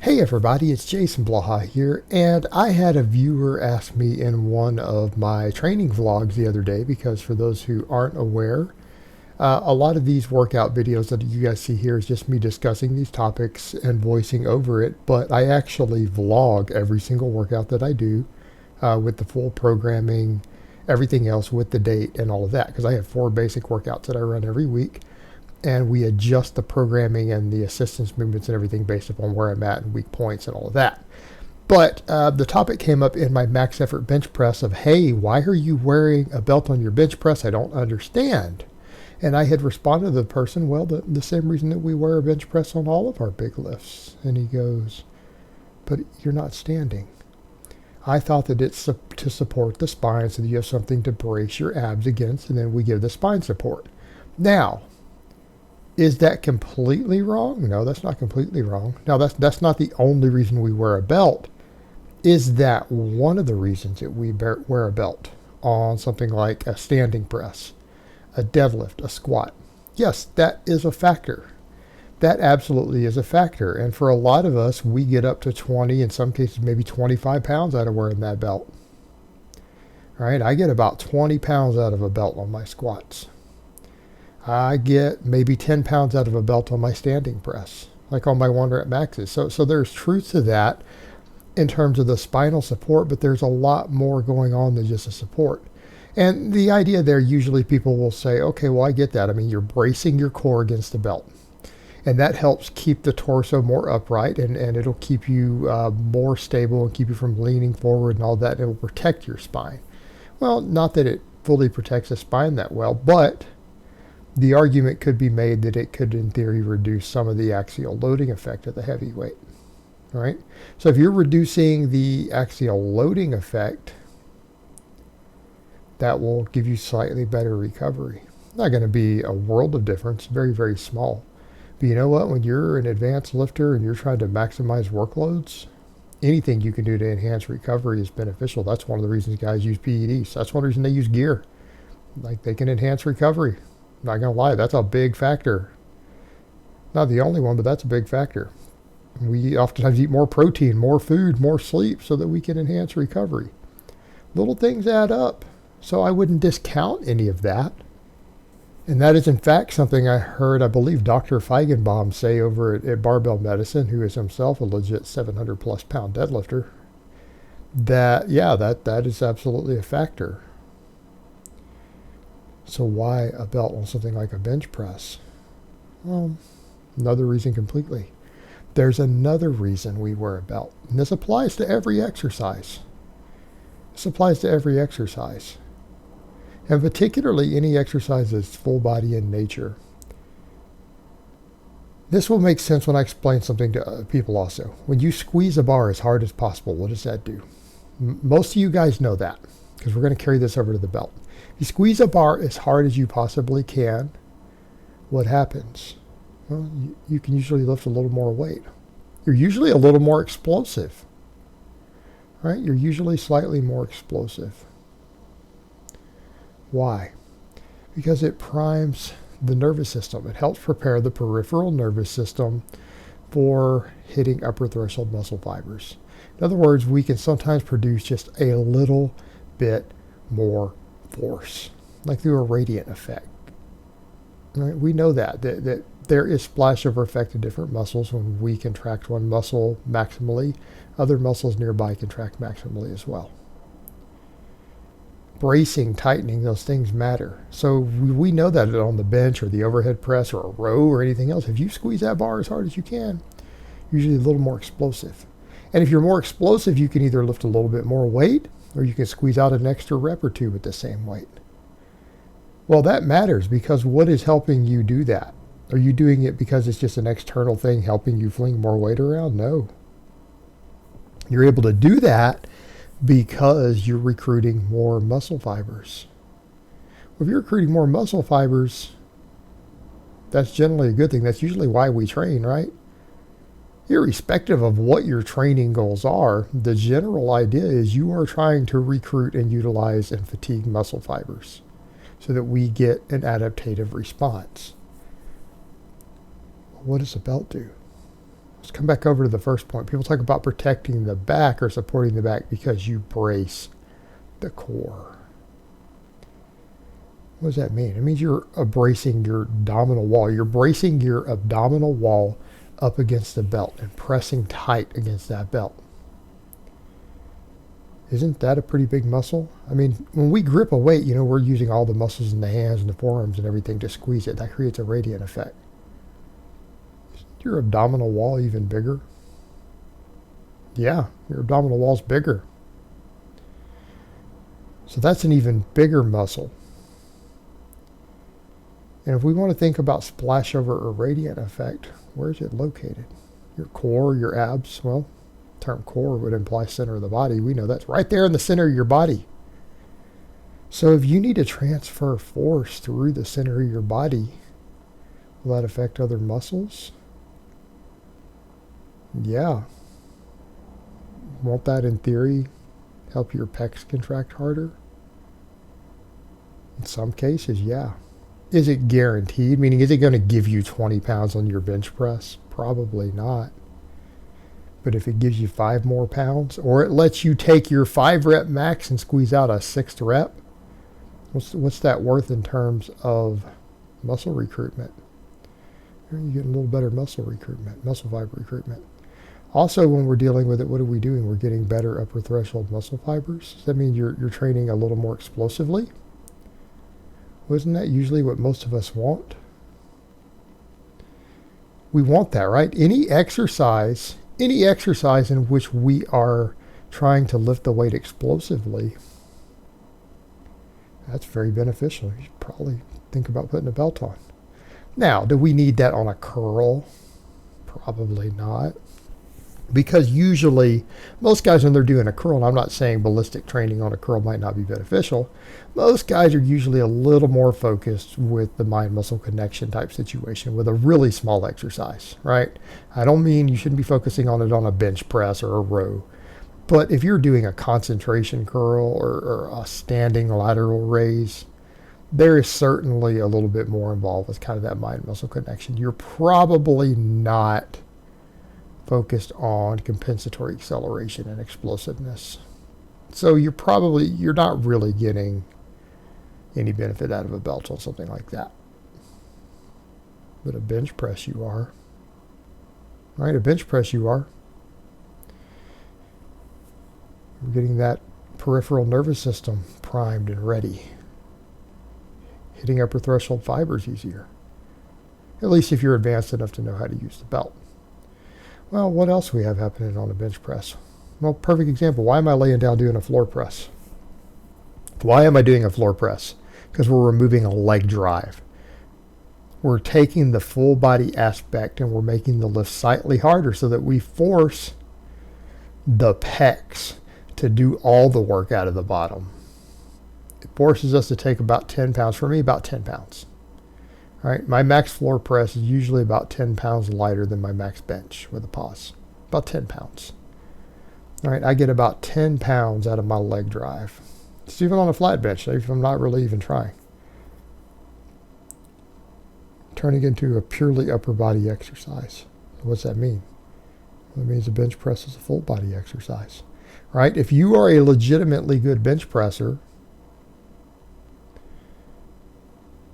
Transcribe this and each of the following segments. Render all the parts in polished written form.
Hey everybody, it's Jason Blaha here, and I had a viewer ask me in one of my training vlogs the other day, because for those who aren't aware, a lot of these workout videos that you guys see here is just me discussing these topics and voicing over it, but I actually vlog every single workout that I do with the full programming, everything else with the date and all of that, because I have 4 basic workouts that I run every week. And we adjust the programming and the assistance movements and everything based upon where I'm at and weak points and all of that. But the topic came up in my max effort bench press of, hey, why are you wearing a belt on your bench press? I don't understand. And I had responded to the person, well, the same reason that we wear a bench press on all of our big lifts. And he goes, but you're not standing. I thought that it's to support the spine so that you have something to brace your abs against, and then we give the spine support. Now, is that completely wrong? No, that's not completely wrong. Now, that's not the only reason we wear a belt. Is that one of the reasons that we wear a belt on something like a standing press, a deadlift, a squat? Yes, that is a factor. That absolutely is a factor. And for a lot of us, we get up to 20, in some cases maybe 25 pounds out of wearing that belt. All right, I get about 20 pounds out of a belt on my squats. I get maybe 10 pounds out of a belt on my standing press, like on my 1 rep maxes. So there's truth to that in terms of the spinal support, but there's a lot more going on than just a support. And the idea there, usually people will say, okay, well, I get that. I mean, you're bracing your core against the belt, and that helps keep the torso more upright, and it'll keep you more stable and keep you from leaning forward and all that. And it will protect your spine. Well, not that it fully protects the spine that well, but the argument could be made that it could, in theory, reduce some of the axial loading effect of the heavy weight. All right? So if you're reducing the axial loading effect, that will give you slightly better recovery. Not going to be a world of difference, very, very small. But you know what? When you're an advanced lifter and you're trying to maximize workloads, anything you can do to enhance recovery is beneficial. That's one of the reasons guys use PEDs. That's one reason they use gear. Like, they can enhance recovery. Not going to lie, that's a big factor. Not the only one, but that's a big factor. We oftentimes eat more protein, more food, more sleep so that we can enhance recovery. Little things add up. So I wouldn't discount any of that. And that is, in fact, something I heard, I believe, Dr. Feigenbaum say over at Barbell Medicine, who is himself a legit 700 plus pound deadlifter, that, yeah, that is absolutely a factor. So why a belt on something like a bench press? Well, another reason completely. There's another reason we wear a belt. And this applies to every exercise. This applies to every exercise. And particularly any exercise that's full body in nature. This will make sense when I explain something to people also. When you squeeze a bar as hard as possible, what does that do? Most of you guys know that, because we're going to carry this over to the belt. You squeeze a bar as hard as you possibly can, what happens? Well, you can usually lift a little more weight. You're usually a little more explosive. Right? You're usually slightly more explosive. Why? Because it primes the nervous system. It helps prepare the peripheral nervous system for hitting upper threshold muscle fibers. In other words, we can sometimes produce just a little bit more force, like through a radiant effect. Right? We know that there is splashover effect in different muscles. When we contract one muscle maximally, other muscles nearby contract maximally as well. Bracing, tightening, those things matter. So we know that on the bench or the overhead press or a row or anything else, if you squeeze that bar as hard as you can, usually a little more explosive. And if you're more explosive, you can either lift a little bit more weight, or you can squeeze out an extra rep or two with the same weight. Well, that matters, because what is helping you do that? Are you doing it because it's just an external thing helping you fling more weight around? No. You're able to do that because you're recruiting more muscle fibers. Well, if you're recruiting more muscle fibers, that's generally a good thing. That's usually why we train, right? Irrespective of what your training goals are, the general idea is you are trying to recruit and utilize and fatigue muscle fibers so that we get an adaptive response. What does a belt do? Let's come back over to the first point. People talk about protecting the back or supporting the back because you brace the core. What does that mean? It means you're bracing your abdominal wall. You're bracing your abdominal wall up against the belt and pressing tight against that belt. Isn't that a pretty big muscle? I mean, when we grip a weight, you know, we're using all the muscles in the hands and the forearms and everything to squeeze it. That creates a radiant effect. Isn't your abdominal wall even bigger? Yeah, your abdominal wall's bigger. So that's an even bigger muscle. And if we want to think about splashover or radiant effect, where is it located? Your core, your abs? Well, the term core would imply center of the body. We know that's right there in the center of your body. So if you need to transfer force through the center of your body, will that affect other muscles? Yeah. Won't that, in theory, help your pecs contract harder? In some cases, yeah. Is it guaranteed? Meaning, is it going to give you 20 pounds on your bench press? Probably not. But if it gives you 5 more pounds, or it lets you take your 5 rep max and squeeze out a 6th rep, what's that worth in terms of muscle recruitment? You're getting a little better muscle recruitment, muscle fiber recruitment. Also, when we're dealing with it, what are we doing? We're getting better upper threshold muscle fibers. Does that mean you're training a little more explosively? Wasn't that usually what most of us want? We want that, right? Any exercise in which we are trying to lift the weight explosively, that's very beneficial. You should probably think about putting a belt on. Now, do we need that on a curl? Probably not. Because usually, most guys when they're doing a curl, and I'm not saying ballistic training on a curl might not be beneficial, most guys are usually a little more focused with the mind-muscle connection type situation with a really small exercise, right? I don't mean you shouldn't be focusing on it on a bench press or a row, but if you're doing a concentration curl or a standing lateral raise, there is certainly a little bit more involved with kind of that mind-muscle connection. You're probably not focused on compensatory acceleration and explosiveness. So you're not really getting any benefit out of a belt on something like that. But a bench press you are. Right, a bench press you are. We're getting that peripheral nervous system primed and ready. Hitting upper threshold fibers easier. At least if you're advanced enough to know how to use the belt. Well, what else we have happening on a bench press? Well, perfect example. Why am I laying down doing a floor press? Why am I doing a floor press? Because we're removing a leg drive. We're taking the full body aspect and we're making the lift slightly harder so that we force the pecs to do all the work out of the bottom. It forces us to take about 10 pounds. For me, about 10 pounds. All right, my max floor press is usually about 10 pounds lighter than my max bench with a pause. About 10 pounds. All right, I get about 10 pounds out of my leg drive. It's even on a flat bench, if I'm not really even trying. Turning into a purely upper body exercise. What's that mean? Well, it means a bench press is a full body exercise. Right? If you are a legitimately good bench presser,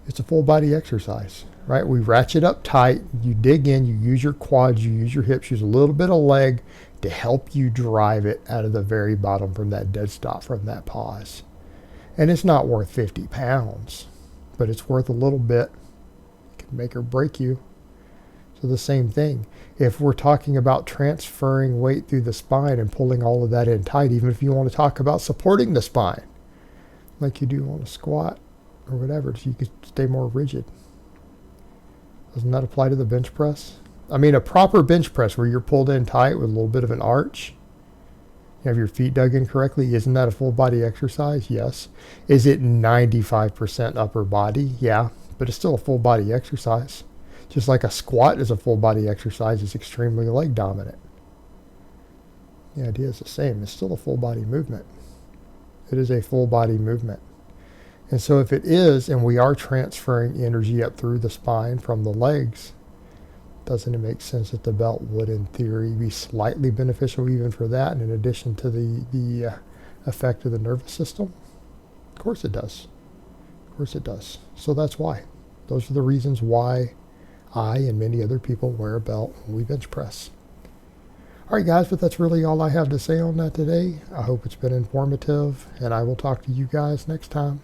it's a full body exercise, right? We ratchet up tight, you dig in, you use your quads, you use your hips, use a little bit of leg to help you drive it out of the very bottom from that dead stop, from that pause. And it's not worth 50 pounds, but it's worth a little bit. It can make or break you. So the same thing. If we're talking about transferring weight through the spine and pulling all of that in tight, even if you want to talk about supporting the spine, like you do on a squat, or whatever, so you can stay more rigid. Doesn't that apply to the bench press? I mean, a proper bench press where you're pulled in tight with a little bit of an arch, you have your feet dug in correctly, isn't that a full body exercise? Yes. Is it 95% upper body? Yeah, but it's still a full body exercise. Just like a squat is a full body exercise, it's extremely leg dominant. The idea is the same. It's still a full body movement. It is a full body movement. And so if it is, and we are transferring energy up through the spine from the legs, Doesn't it make sense that the belt would, in theory, be slightly beneficial even for that, and in addition to the effect of the nervous system? Of course it does. Of course it does. So that's why. Those are the reasons why I and many other people wear a belt when we bench press. All right, guys, but that's really all I have to say on that today. I hope it's been informative, and I will talk to you guys next time.